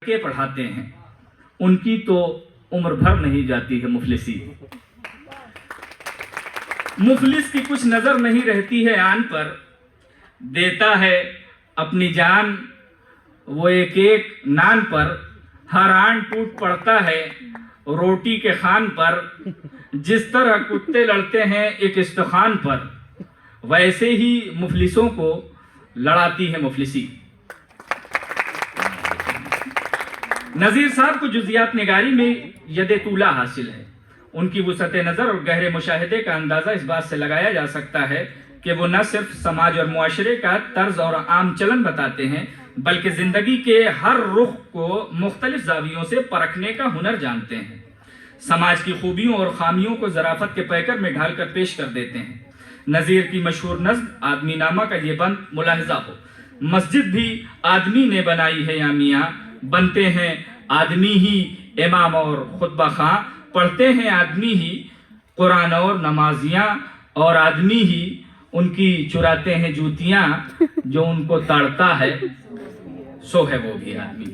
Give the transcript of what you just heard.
کے پڑھاتے ہیں ان کی تو عمر بھر نہیں جاتی ہے مفلسی. مفلس کی کچھ نظر نہیں رہتی ہے آن پر، دیتا ہے اپنی جان وہ ایک ایک نان پر. ہر آن ٹوٹ پڑتا ہے روٹی کے خان پر. جس طرح کتے لڑتے ہیں ایک استخوان پر، ویسے ہی مفلسوں کو لڑاتی ہے مفلسی. نذیر صاحب کو جزیات نگاری میں ید طولہ حاصل ہے. ان کی وسعت نظر اور گہرے مشاہدے کا اندازہ اس بات سے لگایا جا سکتا ہے کہ وہ نہ صرف سماج اور معاشرے کا طرز اور عام چلن بتاتے ہیں بلکہ زندگی کے ہر رخ کو مختلف زاویوں سے پرکھنے کا ہنر جانتے ہیں. سماج کی خوبیوں اور خامیوں کو ظرافت کے پیکر میں ڈھال کر پیش کر دیتے ہیں. نذیر کی مشہور نظم آدمی نامہ کا یہ بند ملاحظہ ہو: مسجد بھی آدمی نے بنائی ہے یا میاں، بنتے ہیں آدمی ہی امام اور خطبہ خواں، پڑھتے ہیں آدمی ہی قرآن اور نمازیاں، اور آدمی ہی ان کی چراتے ہیں جوتیاں. جو ان کو تاڑتا ہے سو ہے وہ بھی آدمی.